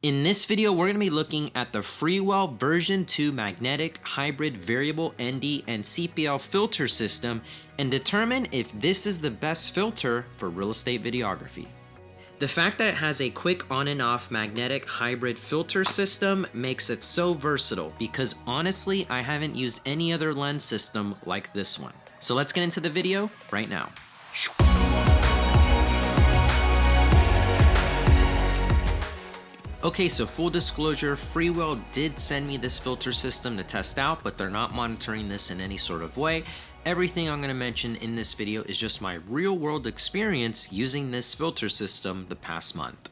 In this video, we're going to be looking at the Freewell version 2 magnetic hybrid variable ND and CPL filter system and determine if this is the best filter for real estate videography. The fact that it has a quick on and off magnetic hybrid filter system makes it so versatile because honestly, I haven't used any other lens system like this one. So let's get into the video right now. Okay, so full disclosure, Freewell did send me this filter system to test out, but they're not monitoring this in any sort of way. Everything I'm going to mention in this video is just my real world experience using this filter system the past month.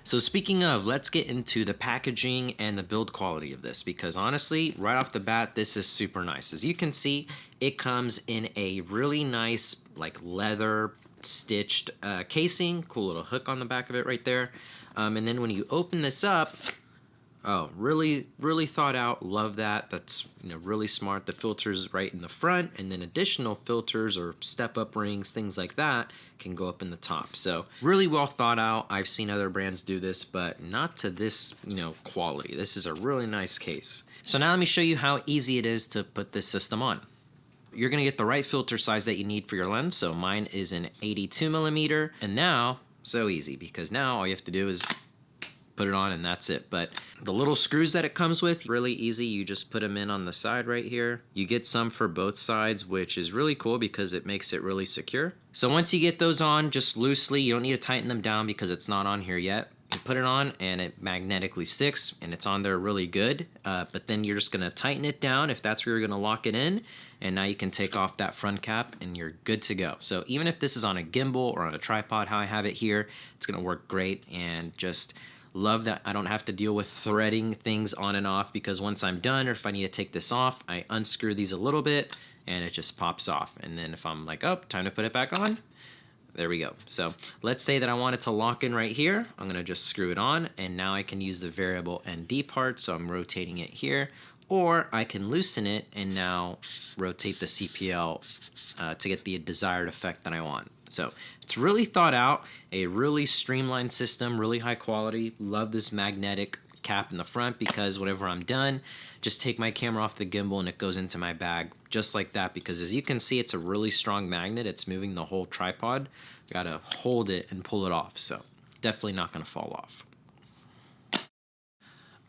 So speaking of, let's get into the packaging and the build quality of this, because honestly, right off the bat, this is super nice. As you can see, it comes in a really nice like leather stitched casing, cool little hook on the back of it right there. And then when you open this up, oh, really thought out. Love that. That's really smart. The filters right in the front, and then additional filters or step-up rings, things like that, can go up in the top. So really well thought out. I've seen other brands do this, but not to this quality. This is a really nice case. So now let me show you how easy it is to put this system on. You're gonna get the right filter size that you need for your lens. So mine is an 82mm, and now so easy because now all you have to do is put it on and that's it. But the little screws that it comes with, really easy. You just put them in on the side right here. You get some for both sides, which is really cool because it makes it really secure. So once you get those on just loosely, you don't need to tighten them down because it's not on here yet. You put it on and it magnetically sticks and it's on there really good. But then you're just gonna tighten it down if that's where you're gonna lock it in. And now you can take off that front cap and you're good to go. So even if this is on a gimbal or on a tripod, how I have it here, it's gonna work great. And just love that I don't have to deal with threading things on and off, because once I'm done or if I need to take this off, I unscrew these a little bit and it just pops off. And then if I'm like, oh, time to put it back on, there we go. So let's say that I want it to lock in right here. I'm gonna just screw it on and now I can use the variable ND part. So I'm rotating it here, or I can loosen it and now rotate the CPL to get the desired effect that I want. So it's really thought out, a really streamlined system, really high quality. Love this magnetic cap in the front because whenever I'm done, just take my camera off the gimbal and it goes into my bag just like that, because as you can see, it's a really strong magnet. It's moving the whole tripod. Gotta hold it and pull it off. So definitely not gonna fall off.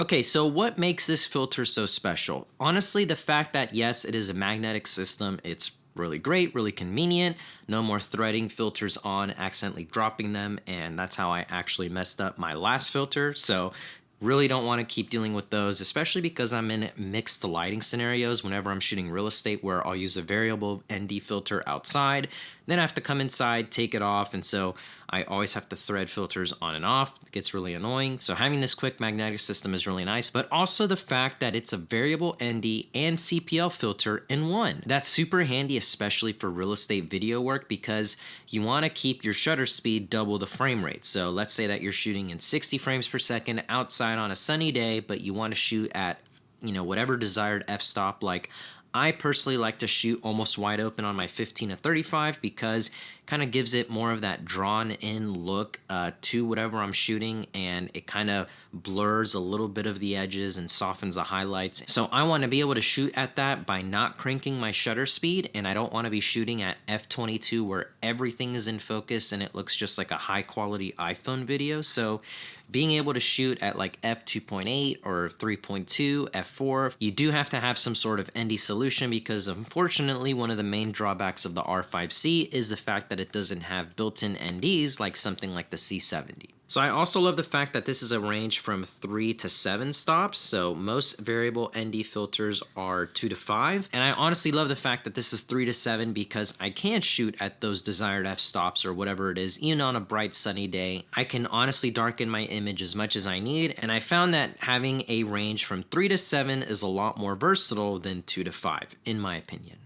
Okay, so what makes this filter so special? Honestly, the fact that yes, it is a magnetic system, it's really great, really convenient. No more threading filters on, accidentally dropping them, and that's how I actually messed up my last filter. So really don't want to keep dealing with those, especially because I'm in mixed lighting scenarios whenever I'm shooting real estate where I'll use a variable ND filter outside, then I have to come inside, take it off, and so I always have to thread filters on and off. It gets really annoying. So having this quick magnetic system is really nice, but also the fact that it's a variable ND and CPL filter in one. That's super handy, especially for real estate video work, because you want to keep your shutter speed double the frame rate. So let's say that you're shooting in 60 frames per second outside on a sunny day, but you want to shoot at whatever desired f-stop. Like I personally like to shoot almost wide open on my 15 to 35 because kind of gives it more of that drawn in look to whatever I'm shooting, and it kind of blurs a little bit of the edges and softens the highlights. So I want to be able to shoot at that by not cranking my shutter speed, and I don't want to be shooting at f22 where everything is in focus and it looks just like a high quality iPhone video. So being able to shoot at like f2.8 or 3.2, f4, you do have to have some sort of ND solution, because unfortunately one of the main drawbacks of the R5C is the fact that it doesn't have built-in NDs like something like the C70. So I also love the fact that this is a range from 3 to 7 stops. So most variable ND filters are 2 to 5. And I honestly love the fact that this is 3 to 7 because I can shoot at those desired f-stops or whatever it is, even on a bright sunny day. I can honestly darken my image as much as I need. And I found that having a range from 3 to 7 is a lot more versatile than 2 to 5, in my opinion.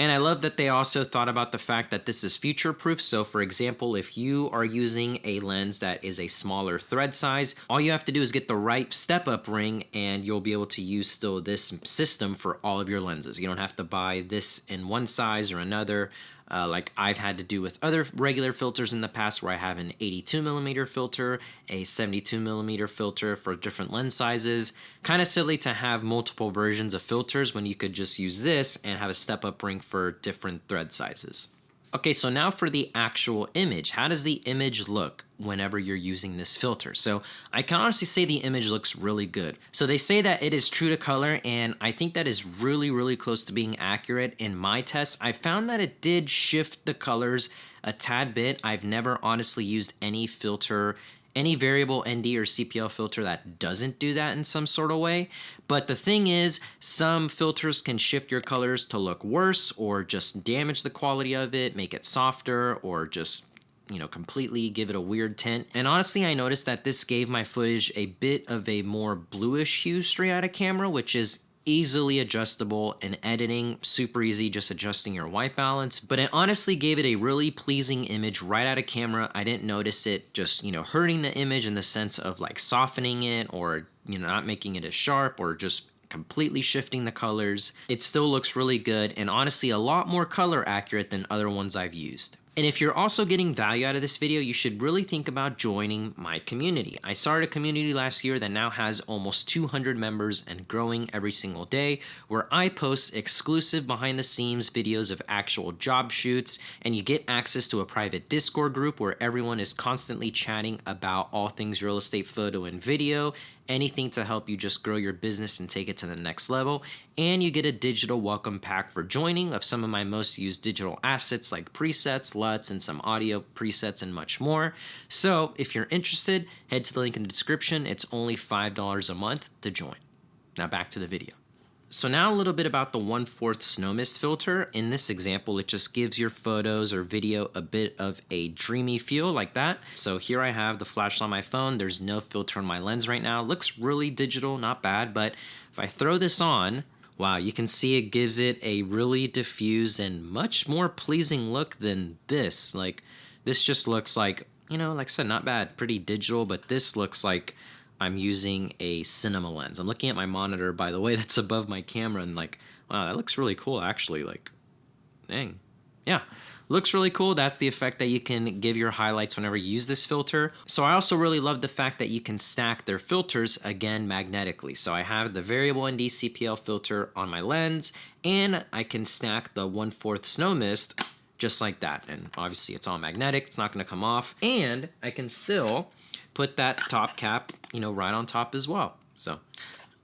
And I love that they also thought about the fact that this is future proof. So for example, if you are using a lens that is a smaller thread size, all you have to do is get the right step-up ring and you'll be able to use still this system for all of your lenses. You don't have to buy this in one size or another. like I've had to do with other regular filters in the past, where I have an 82mm filter, a 72mm filter for different lens sizes. Kind of silly to have multiple versions of filters when you could just use this and have a step-up ring for different thread sizes. Okay, so now for the actual image. How does the image look whenever you're using this filter? So I can honestly say the image looks really good. So they say that it is true to color, and I think that is really, really close to being accurate. In my tests, I found that it did shift the colors a tad bit. I've never honestly used any filter, any variable ND or CPL filter that doesn't do that in some sort of way. But the thing is, some filters can shift your colors to look worse, or just damage the quality of it, make it softer, or just, you know, completely give it a weird tint. And honestly, I noticed that this gave my footage a bit of a more bluish hue straight out of camera, which is easily adjustable in editing, super easy, just adjusting your white balance. But it honestly gave it a really pleasing image right out of camera. I didn't notice it just, you know, hurting the image in the sense of like softening it, or, you know, not making it as sharp, or just completely shifting the colors. It still looks really good, and honestly a lot more color accurate than other ones I've used. And if you're also getting value out of this video, you should really think about joining my community. I started a community last year that now has almost 200 members and growing every single day, where I post exclusive behind the scenes videos of actual job shoots, and you get access to a private Discord group where everyone is constantly chatting about all things real estate photo and video, anything to help you just grow your business and take it to the next level. And you get a digital welcome pack for joining of some of my most used digital assets like presets, LUTs, and some audio presets and much more. So if you're interested, head to the link in the description. It's only $5 a month to join. Now back to the video. So now a little bit about the 1/4 snow mist filter. In this example, it just gives your photos or video a bit of a dreamy feel like that. So here I have the flash on my phone. There's no filter on my lens right now. It looks really digital, not bad, but if I throw this on, wow, you can see it gives it a really diffused and much more pleasing look than this. Like, this just looks like, you know, like I said, not bad, pretty digital, but this looks like I'm using a cinema lens. I'm looking at my monitor, by the way, that's above my camera, and like, wow, that looks really cool, actually. Like, dang. Yeah, looks really cool. That's the effect that you can give your highlights whenever you use this filter. So I also really love the fact that you can stack their filters, again, magnetically. So I have the variable ND CPL filter on my lens, and I can stack the 1/4 snow mist just like that. And obviously it's all magnetic, it's not gonna come off. And I can still put that top cap, you know, right on top as well. So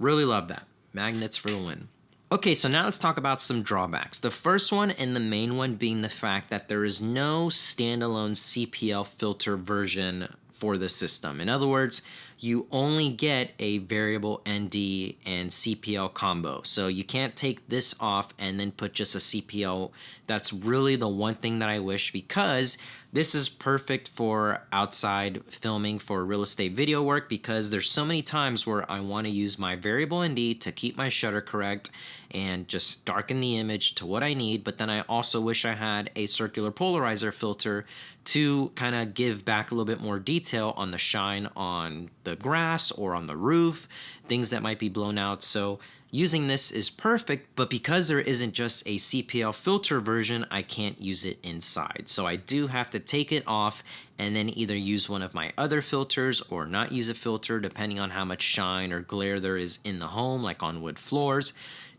really love that. Magnets for the win. Okay, so now let's talk about some drawbacks. The first one, and the main one, being the fact that there is no standalone CPL filter version for the system. In other words, you only get a variable ND and CPL combo. So you can't take this off and then put just a CPL. That's really the one thing that I wish, because this is perfect for outside filming for real estate video work, because there's so many times where I want to use my variable ND to keep my shutter correct and just darken the image to what I need. But then I also wish I had a circular polarizer filter to kind of give back a little bit more detail on the shine on the grass or on the roof, things that might be blown out. So using this is perfect, but because there isn't just a CPL filter version, I can't use it inside. So I do have to take it off and then either use one of my other filters or not use a filter, depending on how much shine or glare there is in the home, like on wood floors.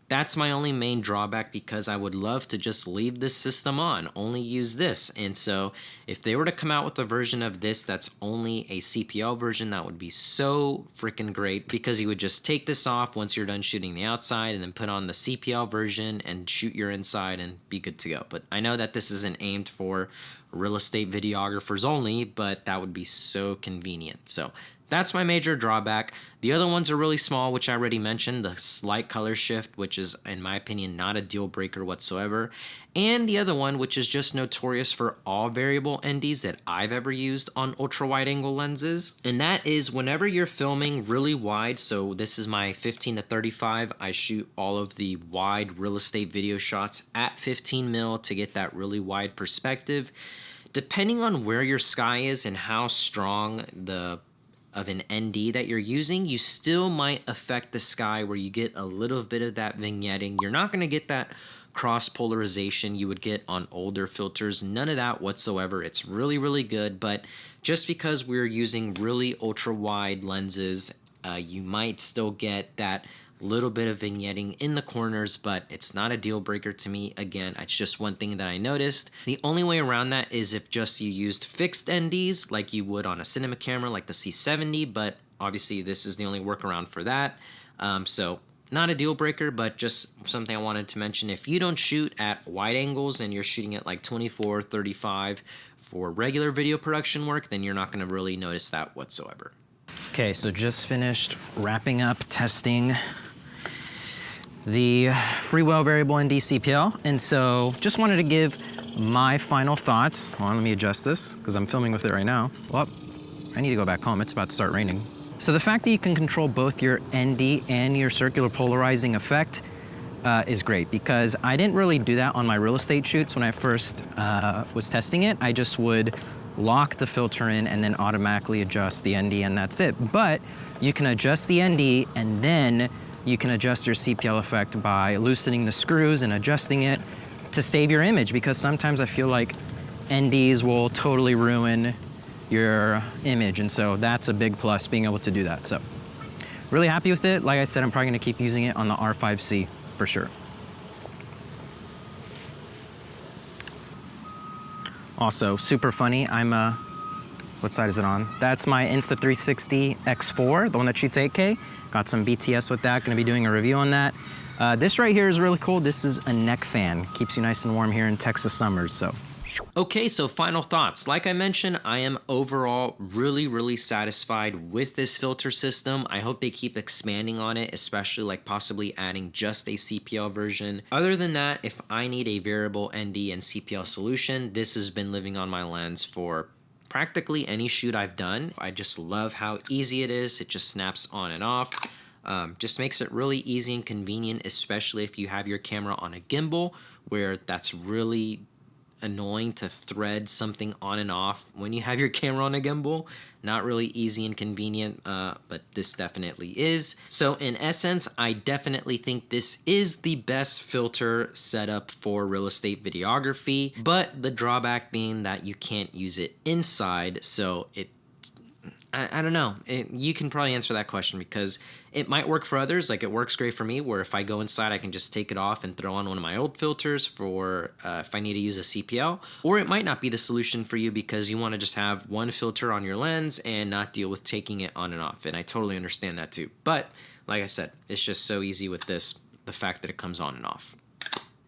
That's my only main drawback, because I would love to just leave this system on, only use this. And so if they were to come out with a version of this that's only a CPL version, that would be so freaking great, because you would just take this off once you're done shooting the outside and then put on the CPL version and shoot your inside and be good to go. But I know that this isn't aimed for real estate videographers only, but that would be so convenient. So that's my major drawback. The other ones are really small, which I already mentioned. The slight color shift, which is, in my opinion, not a deal breaker whatsoever. And the other one, which is just notorious for all variable NDs that I've ever used on ultra wide angle lenses. And that is whenever you're filming really wide. So this is my 15 to 35. I shoot all of the wide real estate video shots at 15 mil to get that really wide perspective. Depending on where your sky is and how strong of an ND that you're using, you still might affect the sky where you get a little bit of that vignetting. You're not going to get that cross polarization you would get on older filters. None of that whatsoever. It's really, really good. But just because we're using really ultra wide lenses, you might still get that little bit of vignetting in the corners, but it's not a deal breaker to me. Again, it's just one thing that I noticed. The only way around that is if just you used fixed NDs like you would on a cinema camera like the C70, but obviously this is the only workaround for that. So not a deal breaker, but just something I wanted to mention. If you don't shoot at wide angles and you're shooting at like 24, 35 for regular video production work, then you're not going to really notice that whatsoever. Okay, so just finished wrapping up testing the Freewell variable ND CPL, and so just wanted to give my final thoughts. Hold on, let me adjust this because I'm filming with it right now. Well, I need to go back home. It's about to start raining. So the fact that you can control both your ND and your circular polarizing effect is great, because I didn't really do that on my real estate shoots when I first was testing it. I just would lock the filter in and then automatically adjust the ND, and that's it. But you can adjust the ND and then you can adjust your CPL effect by loosening the screws and adjusting it to save your image, because sometimes I feel like NDs will totally ruin your image, and so that's a big plus, being able to do that. So really happy with it. Like I said, I'm probably gonna keep using it on the R5C for sure. Also, super funny, what side is it on? That's my Insta360 X4, the one that shoots 8K. Got some BTS with that, gonna be doing a review on that. This right here is really cool. This is a neck fan. Keeps you nice and warm here in Texas summers, so. Okay, so final thoughts. Like I mentioned, I am overall really, really satisfied with this filter system. I hope they keep expanding on it, especially like possibly adding just a CPL version. Other than that, if I need a variable ND and CPL solution, this has been living on my lens for practically any shoot I've done. I just love how easy it is. It just snaps on and off. Just makes it really easy and convenient, especially if you have your camera on a gimbal, where that's really annoying to thread something on and off when you have your camera on a gimbal. Not really easy and convenient, but this definitely is. So in essence, I definitely think this is the best filter setup for real estate videography, but the drawback being that you can't use it inside. So I don't know. You can probably answer that question, because it might work for others. Like, it works great for me, where if I go inside, I can just take it off and throw on one of my old filters for if I need to use a CPL. Or it might not be the solution for you, because you want to just have one filter on your lens and not deal with taking it on and off. And I totally understand that too. But like I said, it's just so easy with this, the fact that it comes on and off.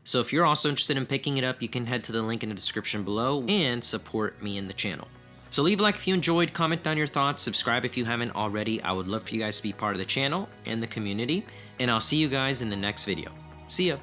So if you're also interested in picking it up, you can head to the link in the description below and support me in the channel. So leave a like if you enjoyed, comment down your thoughts, subscribe if you haven't already. I would love for you guys to be part of the channel and the community, and I'll see you guys in the next video. See ya.